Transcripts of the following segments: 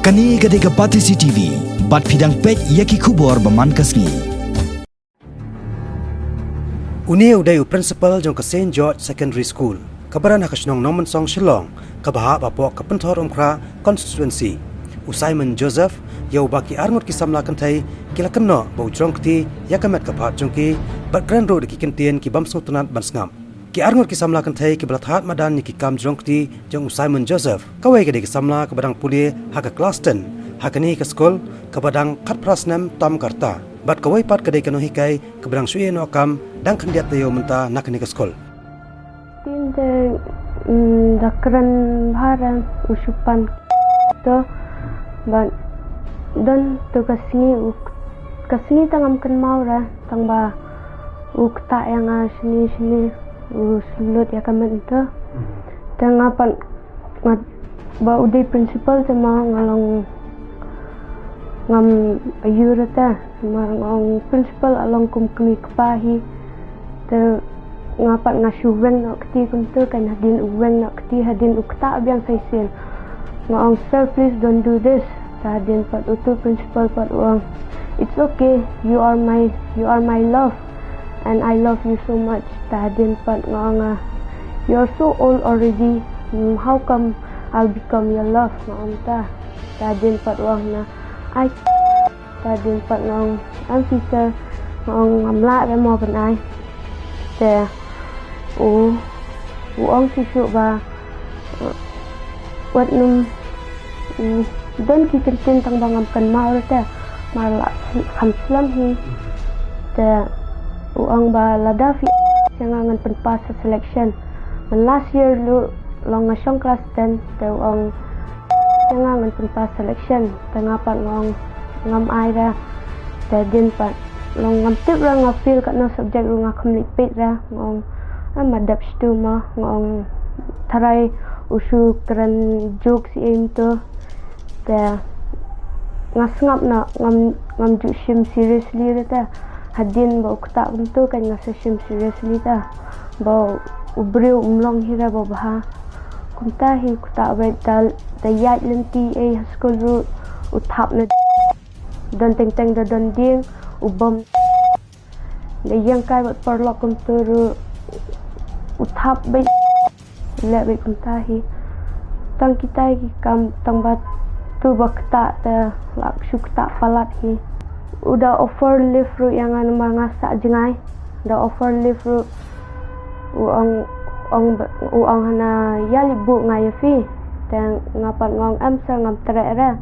Kani gade ke Patisi TV, bat pidang pek yaki kubor baman kasni. Uni udai principal jong ke St. George Secondary School. Kabaran hakasnong nomen song Shillong, kabaha bapok kepentor umkra constituency. Simon Joseph, yau baki arngut kisamla kantai, kila Kynnoh bau Jrong kti, yakamet kapat jongki, bat grand road ki kentien ki bamsung tunat bansngam. Ki arngut kisamla kantai ki belathat madan ki kam Jrong kti, jong Simon Joseph, kawai gade kisamla kabadang Pule haka kelas 10, hakani ke skol, kabadang kat prasnem tam karta. Bat kawai pat gade Nonghikai, kabadang suye no kam, dang kandiat tayo menta nakani ke skol. Tinde dakran haran usupan to ban don to kasni tangam kan maura tangba ukta yang sini usulut ya kamen to tangapan ba udai principal sama ngalong ngam ayurata ngong principal along kum kami kepahi te ngapat ngasuweng nak keti kuntu kan hadin uweng nak keti hadin ukta biang saisen ngong sir please don't do this hadin pat utu principal pat uang it's okay you are my love and I love you so much hadin pat ngong you're so old already how come I'll become your love ngong ta hadin pat uang na I hadin pat ngong I'm teacher ngong ngamla re mo ban ai te uang sisu ba wat num don ki kentin tang bangam kan mau te marla kham slam hi te uang ba ladafi jangan penpas selection last year lu long ngasong class 10 te uang jangan penpas selection tengapat ngong ngam ai ra te din pat long ngam tip ra ngapil kat no subject ru ngakam lipit ra ngong madap stu ma ngong tarai usu kran jokes im to ta ngasngap na ngam ju shim seriously ta hadin ba ukta untu kan ngas shim seriously ta ba ubriu umlong hira ba bha kunta hi kuta ba dal da yat lenti e school ru uthap na don teng teng da don ding ubam da yang kai ba parlok kuntu ru uthap bai le bai kunta hi tang kita ki kam tang bat tu bakta ta lak shukta palat hi udah offer live ru yang anu mangasa jengai da offer live ru uang hana yali bu ngai fi tang ngapat ngong amsar ngam tere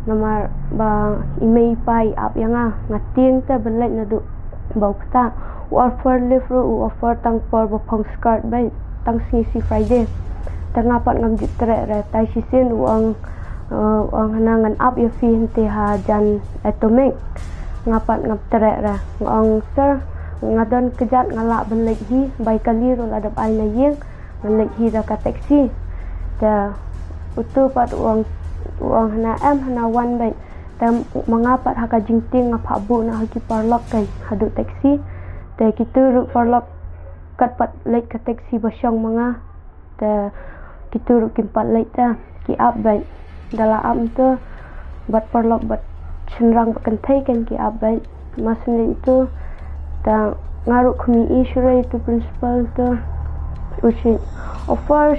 nomor ba email pai ap yang ngating ta belai nadu bau kta offer live ru offer tang por bopong skirt bai tang si Friday tang ngapat ngam jitre tai sisin uang hanangan up ya fi hente ha jan atomic ngapat ngam tere ngong sir ngadon kejat ngalak benlek hi bai kali ro ladap ai na yeng benlek hi da ka taxi ta utu pat uang hana hana wan bai tam mangapat haka jingting ngapa bu na haki parlok kan hadu taxi te kitu ru parlok kat pat lek ka taxi basyong manga te kitu ru kimpat lek ta ki up bai dala am tu bat parlok bat chenrang bakan thai kan ki up bai masin itu ta ngaru kumi isure itu principal tu usi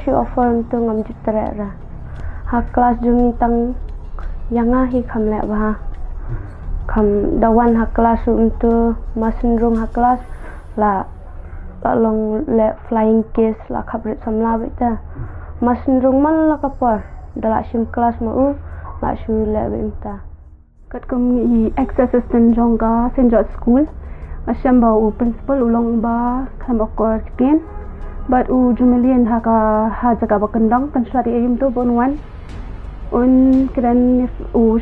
she offer tu ngam jitra ra ha kelas jumi tang yang hi kham le ba kham dawan ha kelas untuk masin rung ha kelas la long le flying case la khabret samla beta masin rung man la kapar dala sim kelas mau la shu le benta kat kami ex assistant Jrong ka St. George School asyam ba principal ulong ba kham okor ken but jumelian ha jaga ba kendang kan swari ayum to bonwan un kran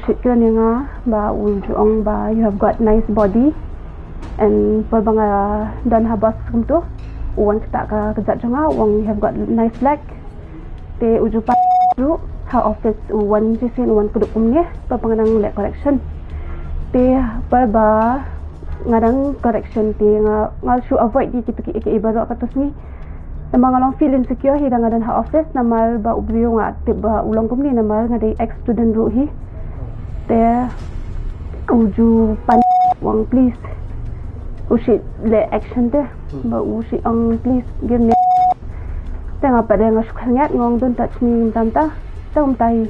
shikran yang ba Jrong ba you have got nice body and banga dan habas kumtu uang kita ka kejat janga uang you have got nice leg te ujupan ru ha office uwan sisin uwan kuduk umnya papanganang le correction te ba ngadang correction te ngal shu avoid di kitu ki baru katus ni Nama ngalong feel insecure hi dengan dan office nama ba ubrio nga tiba ulang kumni nama ngadi ex student ru hi. Te uju pan wang please. Ushi le action te ba ushi ang please give me. Te ngapa de ngasukhangat ngong dun touch me tanta. Tom tai.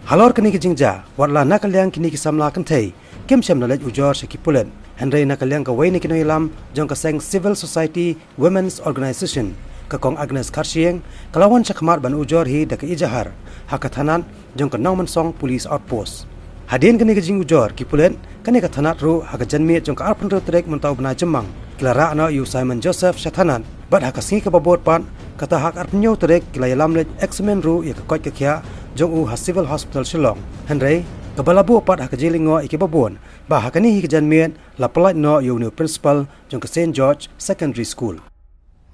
Halor kini kijingja warla nakalyang kini kisamla kanthei kem shem knowledge ujor sheki pulen Henry nakalyang ka waini kino ilam jong ka seng civil society women's organization ka kong Agnes Karshieng kalawan sakmat ban ujor hi da ka ijahar hakathanan jong ka Nongman Song police outpost hadin kini kijing ujor ki pulen kani ka thanat ru hakajanmi jong ka arpan ro trek mentau bna jemang klara ana yu Simon Joseph Shathanan bad hakasingi ka babot pan kata hak arpnyo trek kilayalam le examen ru ya ka koi ka khya jong u civil hospital Shillong Henry kabalabu pat hakajilingo ikibabon ba hakani hi kejanmian la polite no yu new principal jong ka St George Secondary School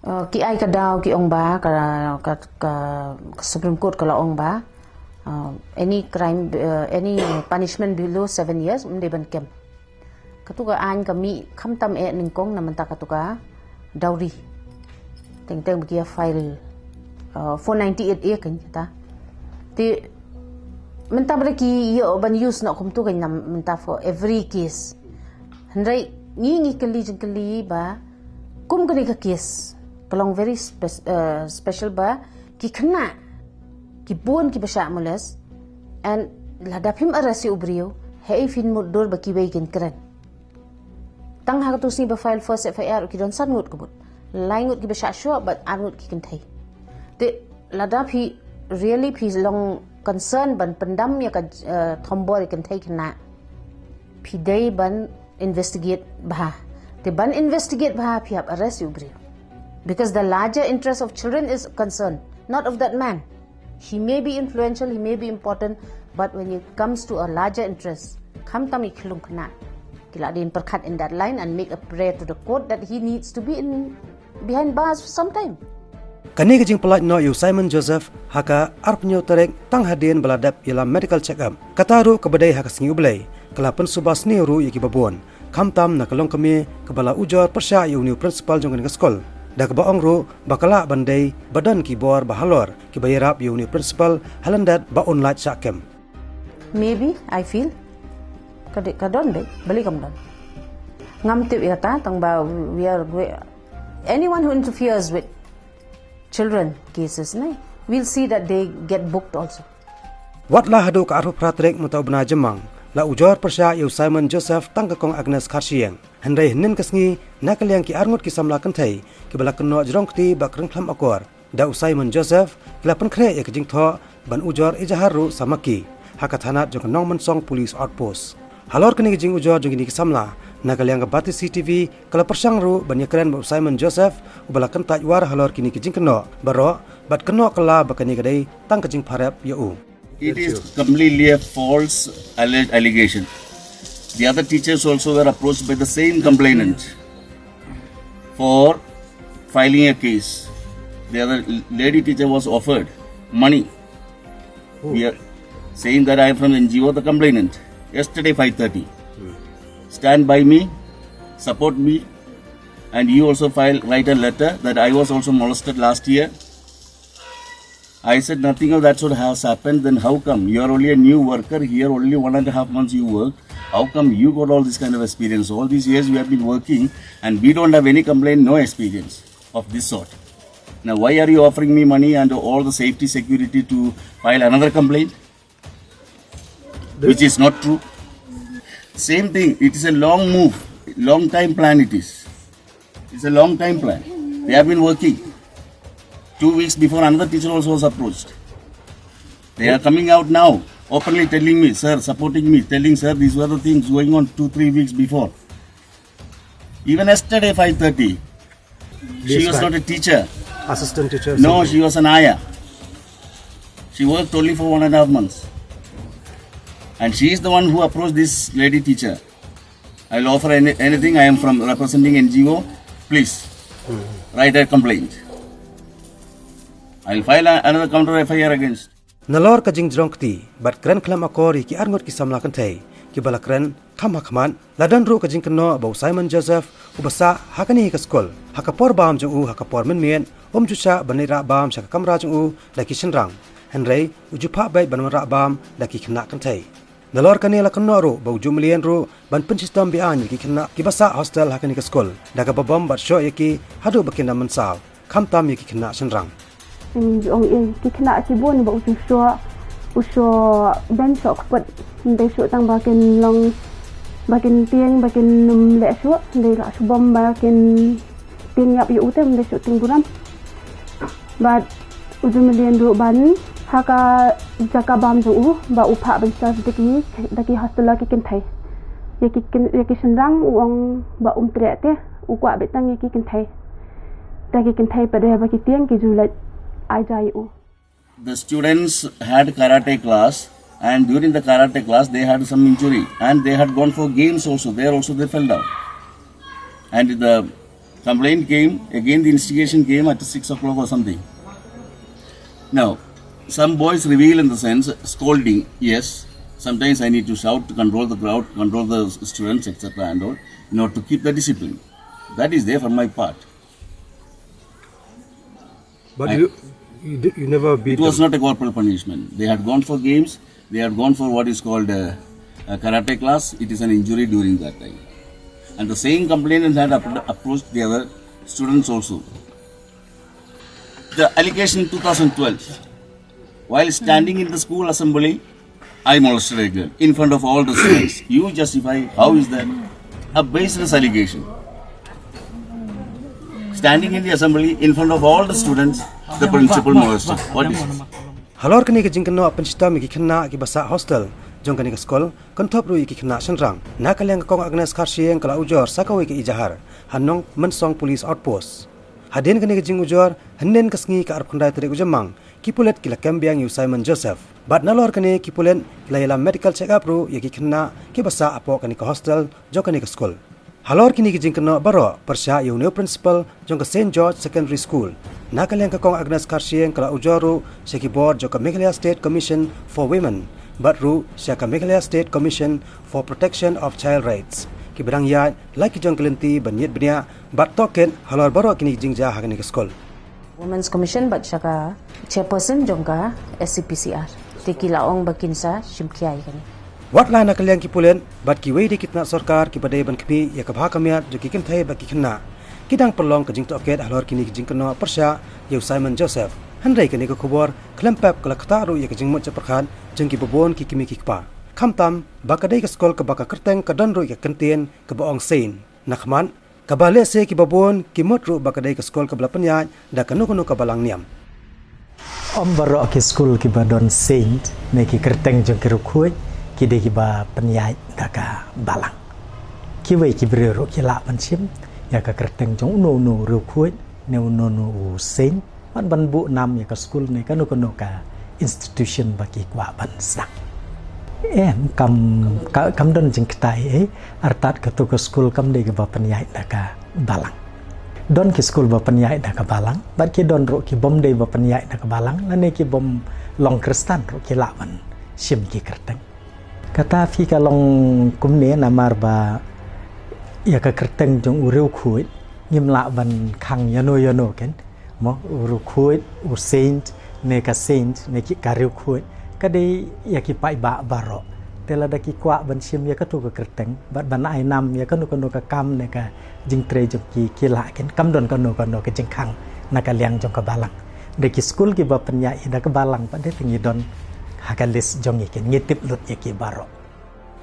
ki ai ka daw ki ong ba ka Supreme Court kala ong ba any crime any punishment below 7 years mde ban kem katuka an kami khamtam e ningkong namanta katuka dowry teng bkia file 498 a kan ta ti menta breki yo ban use na kum tu kan menta for every case handai ngi kali ba kum kali ka case kalong very special ba ki khna ki bon ki basha mulas and ladapim arasi ubrio hey fin mudur ba ki wegen kran tang ha tu si ba file first FIR ki don san ngut kubut lain ngut ki basha sure but anut ki kan thai te ladap hi really please long concern ban pendam ya ka thombor kan thai kna pidai ban investigate bah te ban investigate bah phiap arrest ubri because the larger interest of children is concerned not of that man he may be influential he may be important but when it comes to a larger interest kham tam ikhlung kna kila din perkhat in that line and make a prayer to the court that he needs to be in behind bars for some time kani kijing pelat no yu Simon Joseph haka arpnyo terek tang hadin baladap ialah medical check up kataru kebadai haka singi ublai kala pensubas ni ru yaki babon khamtam na kalong kami kebala ujor persya yu new principal jong ka skol da ka baong ru bakala bandai badan ki bor bahalor ki bayarap yu new principal halandat ba online sakem maybe I feel kadon be bali kam don ngam tip ya ta tang ba we are anyone who interferes with children cases nay we'll see that they get booked also wat la hadu ka arhu pratrek mutau bna jemang la ujor persya yu Simon Joseph tangkakong Agnes Karshieng henry hnen kasngi nakalyang ki arngut ki samla kanthai ki bala kenno Jrong kti ba krengkhlam akor da Simon Joseph klapan khre ek jing tho ban ujor ijaharu samaki hakathanat jong Nongman Song police outpost halor kini jing ujor jong ni ki samla nakalyang ka bati CCTV kala persang ru ban yakran ba Simon Joseph ubala kan tajwar halor kini ki jing kenno baro bat kenno kala bakani kadai tang ka jing pharap yau it is completely a false allegation. The other teachers also were approached by the same complainant for filing a case. The other lady teacher was offered money. We are saying that I am from NGO, the complainant. Yesterday 5:30. Stand by me, support me, and you also write a letter that I was also molested last year. I said nothing of that sort has happened. Then how come you are only a new worker here? Only 1.5 months you worked. How come you got all this kind of experience? All these years we have been working, and we don't have any complaint, no experience of this sort. Now why are you offering me money and all the safety security to file another complaint, which is not true? Same thing. It is a long move, long time plan. It's a long time plan. They have been working. 2 weeks before, another teacher also was approached. They are coming out now, openly telling me, sir, supporting me, telling, sir, these were the things going on 2-3 weeks before. Even yesterday, 5:30, she was not a teacher. Assistant teacher? No, she was an ayah. She worked only for 1.5 months. And she is the one who approached this lady teacher. I'll offer anything. I am from representing NGO. Please, write a complaint. I'll file another counter FIR against. Nalor ka jing Jrong kti bat kren klam akori ki arngot ki samla kan thai ki bala kren kham hakman ladan ru ka jing Kynnoh ba Simon Joseph ubasa hakani ka skol hakapor bam jong u hakapor men Jusa banai rak bam syak kamra jung u laki Jrong Henry ujupa baik ban rak bam laki Khynnah kan thai nalor kani la kanno ro bau jumlian ro ban pen system bi an ki Khynnah ki basa hostel hakani ka skol daga babam bat sho yaki hadu bakin man saw kham tam yaki Khynnah Jrong ong ki Khynnah ki bon ba usho ben sok pat dei su tang bakin long bakin tiang bakin le su dei la su bom bakin tiang yap yu tem dei su ting buram but ujumlian ro ban haka jaka bam ju ba upha ban sa daki hostel la ki kin thai yaki Jrong uong ba tre te ukwa betang yaki kin thai daki kin thai pade ba ki tiang ki ju la ai jai u. The students had karate class, and during the karate class they had some injury, and they had gone for games also. There also they fell down, and the complaint came again. The instigation came at 6 o'clock or something. Now, some boys reveal in the sense scolding. Yes, sometimes I need to shout to control the crowd, control the students, etc. and all, in order to keep the discipline. That is there from my part. But you never beat It was not a corporal punishment. They had gone for games. They had gone for what is called a karate class. It is an injury during that time. And the same complainant had approached the other students also. The allegation in 2012, while standing in the school assembly, I molested a girl in front of all the students. You justify, how is that? A baseless allegation. Standing in the assembly in front of all the students, the principal molested. What is this? Halor kani ka jingkano apan system ki Khynnah ki basa hostel jong kani ka skol kan thop ru ki Khynnah Jrong na kaleng kong Agnes Kharsieng kala ujor sakawi ki ijahar hanong mensong police outpost hadin kani ka jing ujor hannen kasngi ka arp khandai tere ujamang ki pulet ki la kambiang yu Simon Joseph bat nalor kani ki pulen la yala medical check up ru ki Khynnah ki basa apo kani ka hostel jong kani ka skol halor kini ki jingkano baro persya yu new principal jong ka St George Secondary School nakaleng ka kong Agnes Kharsieng kala ujoru seki board jong ka Meghalaya State Commission for Women batru seka Meghalaya State Commission for Protection of Child Rights ki berang ya laki jong kelenti banyet benia bat token halor baro kini jingja hakani ka skol Women's Commission bat saka chairperson jongka SCPCR tiki laong bakinsa shimkiai kani wat la nakaleng ki pulen bat ki wei di kitna sarkar ki badai ban kpi ya ka bha kamiat jo ki kin thai ba ki Khynnah kidang perlong ke jing toket halor kini jing keno persya yu Simon Joseph handai kini ko khobor klempap kala khata ru ya ke jing mo chaprkhan jing ki bobon ki kimi ki kpa khamtam bakadai ke skol ke baka kerteng ke don ru ya kentien ke boong sein nakhman kabale se ki bobon ki mot ru bakadai ke skol ke belapanya da kanu kanu ka balang niam baro ke skol ki badon saint ne ki kerteng jong ki rukhoi ki de ki ba penyai da ka balang ki wei ki bre ru ki la ban chim ya ka kerteng jong no ru khoi ne no saint ban bu nam ya ka school ne ka no ka institution baki kwa ban sak kam don jing ktai artat ka to ka school kam de ba penyai da ka balang don ki school ba penyai da ka balang bat ki don ro ki bom de ba penyai da ka balang la ne ki bom long kristan ro ki la ban sim ki kerteng kata fi ka long kum ne na mar ba ya ka kerteng jong ureu khui ngim la ban khang yano ken mo uru khui saint ne ka saint ne ki kareu khui ka de ya ki pai ba baro tela da ki kwa ban sim ya ka tu ka kerteng bat ban ai nam ya ka no ka kam ne ka jing tre jong ki la ken kam don ka no ka jing khang na ka liang jong ka balang de ki school ki ba panya da ka balang pa de tingi don hakalis jong ken ngitip lut ya ki baro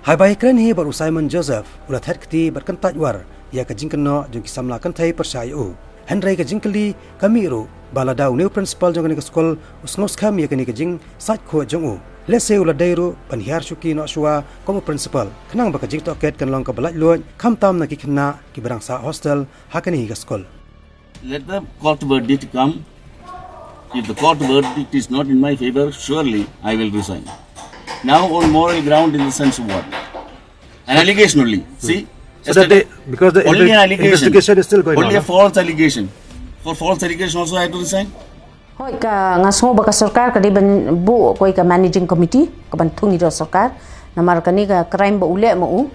hai bai kren hi baru Simon Joseph ula thet kti bat kan tajwar ya ka jingkano jong ki samla kan thai persai u henry ka jingkali kami ru balada new principal jong ni ka skol usngos kham ya kani ka jing sat kho jong u lese ula dairu panhiar shuki no shwa como principal khnang ba ka jing to ket kan long ka balaj luan kham tam na ki Khynnah ki barang sa hostel hakani ka skol Let the court verdict come. If the court verdict is not in my favor, surely I will resign. Now on moral ground in the sense of what? An allegation only. See? so that because the only an allegation. Investigation is still going only on. a false allegation. For false allegation also I have to resign? Hoi ka ngaso baka sarkar ka ban bu koi ka managing committee ka ban thungi ro sarkar namar kani ka crime ba ule mo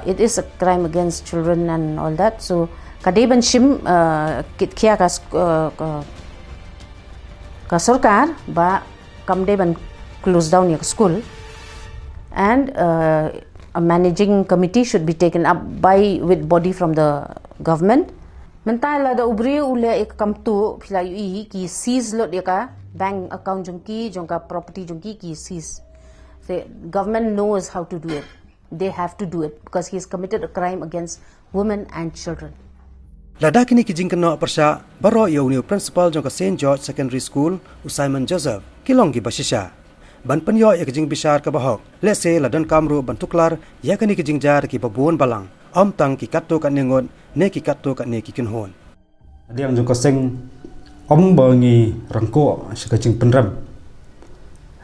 it is a crime against children and all that so kadai ban shim kit khia ka sarkar ba kam dai ban close down ya school, and a managing committee should be taken up by with body from the government. Mentai la da ubri ule ek kam tu phila yu ki seize lot ya ka bank account jongka property jongki ki seize. The government knows how to do it. They have to do it because he has committed a crime against women and children. Lada kini kijing Kynnoh persya baro ya uniu principal jongka St. George Secondary School Simon Joseph kilong gi basisha. Ban penyo ya kijing bisar ka bahok. Let's say ladan kamru bantuklar ya kini kijing jar ki babun balang. Om tang ki katto kan nengon ne ki katto kan ne ki kinhon. Diang jongka seng om bangi rangko sekajing penram.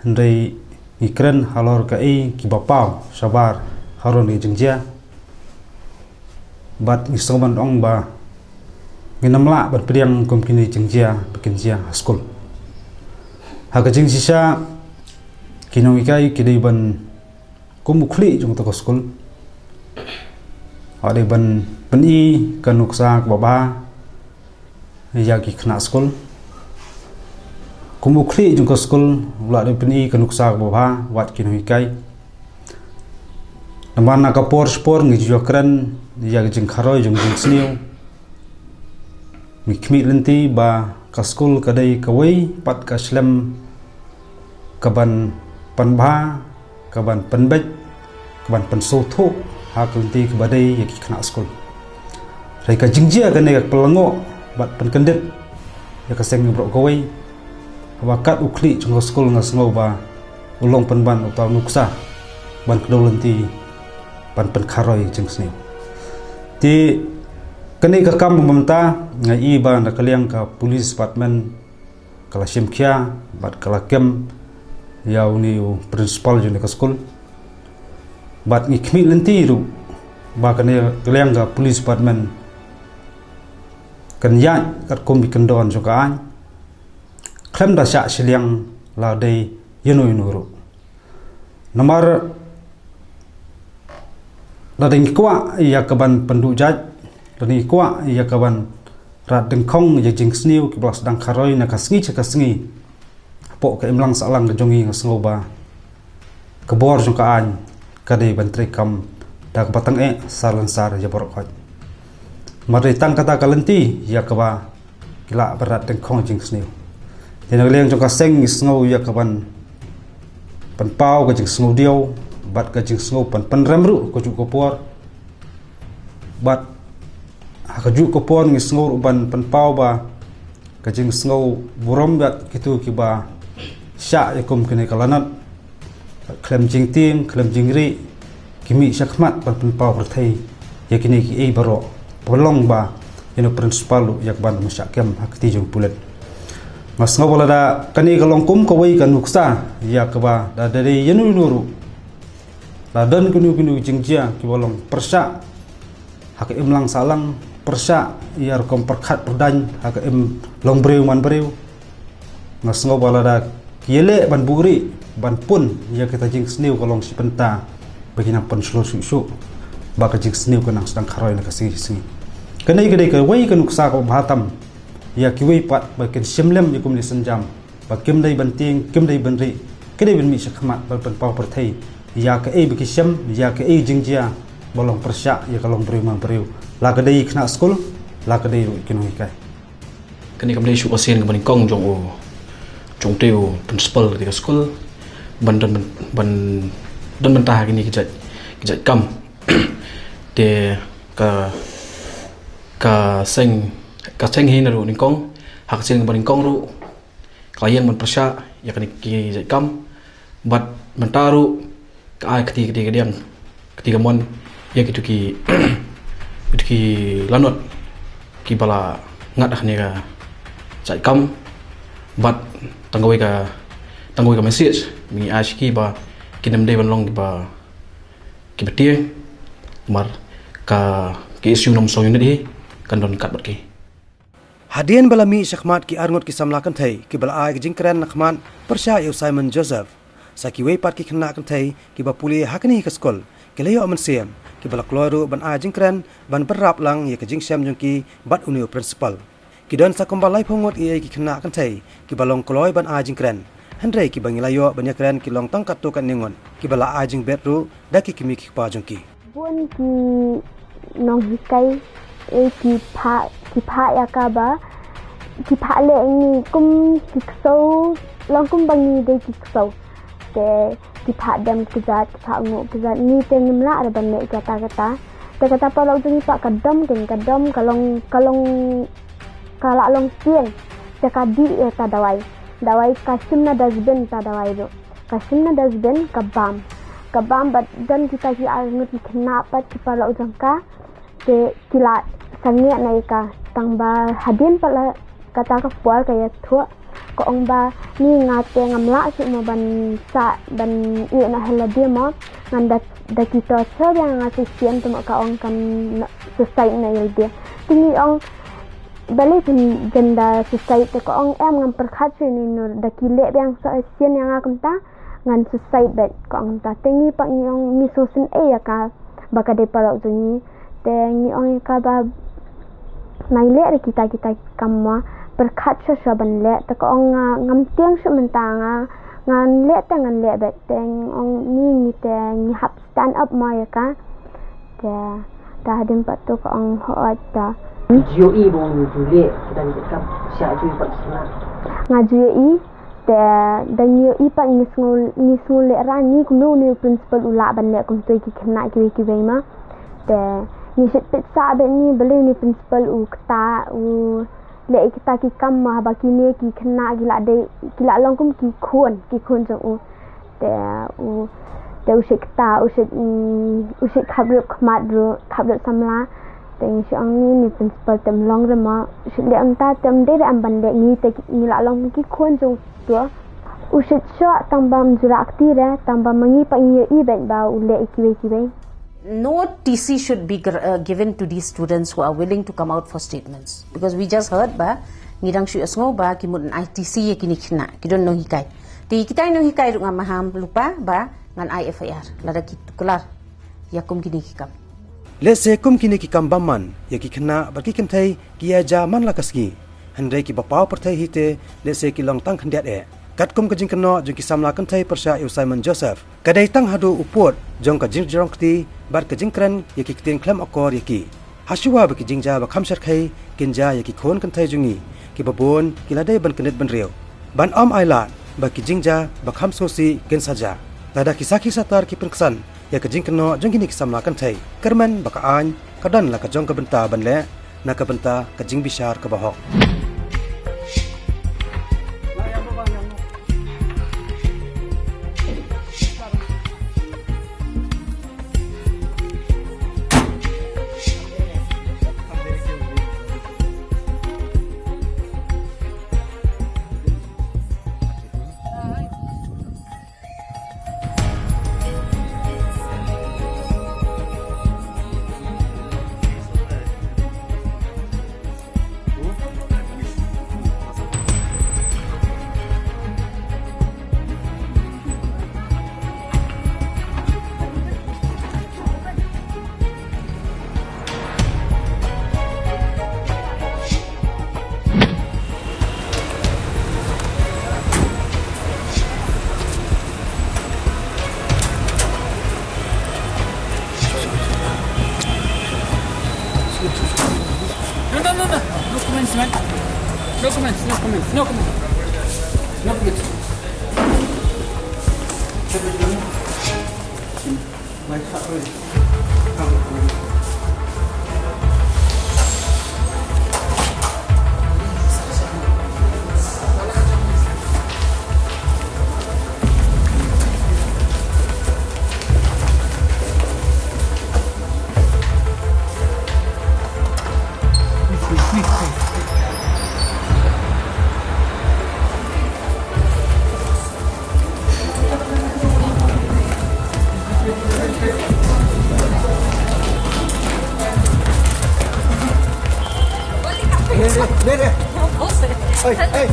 Hendai ngikren halor ka ki bapau sabar haron ni jengjia. Bat ngisoman ong ba nginamla bat priang kom kini jengjia bikin jia school. Hakajing sisa Nonghikai kidai ban kumukli jong toko school. Ada ban i kanuksa baba ya ki Khynnah school. Kumukli jong ko school ula de i kanuksa baba wat Nonghikai. Namana ka spor ngi jokran ya jing kharoi jong sniu. Mi khmi lenti ba ka school kadai kawai pat ka slam kaban panba kaban penbek kaban pensoto hakulti kebadai ya Khynnah school. Rai ka jingjia kan ya pelango bat penkendet ya ka seng brok kawai wakat ukli jong school ngasngo ba ulong penban utau nuksa ban kedolenti pan kharoi jeng sni. Ti kene ka kam mamta ngai ba na kaliang ka police department kala simkhia bat kala kem ya uniu principal jone ka school bat ngi khmi lenti ru ba kane kaliang ka police department kan ya kat kombi kendon jo ka an klem da sha siliang la dei yeno ru nomor la ding kwa ya kaban pendujaj lani kwa ya kaban rat dengkong ya jing sniu ki bos dang kharoi na kasngi chakasngi po ka imlang salang ka jongi ngasngo ba kabor jong ka an kadai bantri kam dak batang salan sar ya borok khoj mari tang kata kalenti ya kaba kila berat dengkong jing sniu tin leng jong ka seng sngo ya kaban pan pau ka jing sngo dio bat ka jing sngo pan remru ko ju ko por bat ka ju ko por ngi sngo ban pan pau ba ka jing sngo burom bat kitu ki ba sya yakum kene kalanat klem jing tim klem jing ri kimi syakmat pan pau berthai yakini ki baro bolong ba ino principal yak ban masyakem hakti jong pulet mas ngobola da kani kalongkum ko wai kanuksa ya ba da dari yenu nuru da dan kunu jingjia ki bolong persya hak imlang salang persya yar kom perkhat perdan hak im long breu man breu mas ngobola da kiele ban buri ban pun ya kita jing sniu kolong si penta bagina pun slo su ba ka jing sniu kanang sedang kharoi na kasi singi kanai kadai ka wai kanuksa ko bhatam ya ki wai pat ba ken simlem yakum ni senjam ba kim dai banting kim dai banri kadai ben mi sakmat ba pan pau perthai ya ka bi ki sim ya ka jingjia bolong persya ya kalong breu man breu la kadai Khynnah school la kadai ru Nonghikai kani kam dai su osen ka baning kong jong o jong teu principal di school ban mentah gini kijat kam de ka seng hin ru ning kong hak seng baning kong ru klien man persya ya kani kijat kam bat mentaru ka ai ketiga mon ya gitu ki lanot ki bala ngat ahne ka jat kam bat tanggoi ka message mi ashki ba kinam dei ban long ba ki betie mar ka isu nom so unit kan don kat bat ki hadian balami syakmat ki arngot ki samlakan thai ki bala ai jingkran nakman persya Simon Joseph saki wei pat ki Khynnah kan thai ki ba Pule hakni ka skol Kelayo mensiam ki balak loru ban a jingkran ban berap lang ye ke jingsiam jongki bat unio principal. Ki don sakom balai phongot ye ki Khynnah kan thai ki balong koloi ban a jingkran. Handrai ki bangilayo banyakran ki long tangkat to kan ningon ki bala a jing betru daki kimi ki pa jongki. Bun ki Nonghikai ki pha ya ka ba ki pha le ni kum ki so long kum bangi de ki so te ki pha dam ki zat pha ngo ki zat ni te ngimla ada ban le kata te kata pa lo jing pa kadam kalong kala long tiang te kadi ta dawai kasimna dasben ta dawai do kasimna dasben kabam bat dan kita ki arnut Khynnah pat ki pa lo jangka te kila sangnya nai ka tangba hadin pala kata ka pual kaya thua ko ong ba ni ngate ngamla su mo ban sa ban i na hela dia mo nganda da kita ser yang ngasih sian tu ka ong kan society na il dia tingi ong balik jenda society ko ong em ngam perkhat ni nur da kile yang sa sian yang akam ta ngan society bet ko ong ta tingi pa ni ong ni sosin ya ka baka de pala jungi te ni ong ka ba nai le kita kamwa perkhat sha ban le ta ko ong ngam tiang su mentanga ngan le ta ngan le bet teng ong ni te ni hap stand up ma ya ka te ta hadin pat to ko ong ho ta GOE bong jule kita ni kap sia ju pat sana ngajui te dan GOE pat ni skul le ra ni kuno ni principal ula ban le kum toi ki Khynnah ki ma te ni sit pit sa ben ni beli ni principal u kta u le kita ki kam ma ba ki ne ki Khynnah gila long kum ki khon jong u te u shikta u shik khabru khmat ru khabru samla teng si ang ni principal tem long rema shik le amta tem de am ban le ni te ni la long ki khon jong tu u shik sha tambam jurakti re tambam mangi pa ni i ben ba u le ki No TC should be given to these students who are willing to come out for statements, because we just heard ba ngidang shu asngo ba ki mun ITC ye kini Khynnah ki don Nonghikai ti kita Nonghikai ru ngamaham lupa ba ngan IFIR lada ki tukular yakum kini kikam Lese kum kini ki kam bamman ya ki Khynnah ba ki kentai ki ya ja man la kasgi handai ki bapau perthai hite lese ki long tang khandiat kat kum ka jing Kynnoh jong ki samla kentai persya Simon Joseph kadai tang hadu upot jong ka jing Jrong kti bar ka jing kran ya ki ktin klam akor ya ki hasuwa ba ki jingja ba khamsar khai kinja ya ki khon kentai jungi ki babon ki ladai ban kenet ban riau ban am aila ba ki jingja ba kham sosi gen saja lada ki sakhi satar ki perksan ya ka jing Kynnoh jong kini ki samla kentai kerman ba ka an kadan la ka jong ka benta ban le na ka benta ka jing bishar ka bahok No comments. Hey,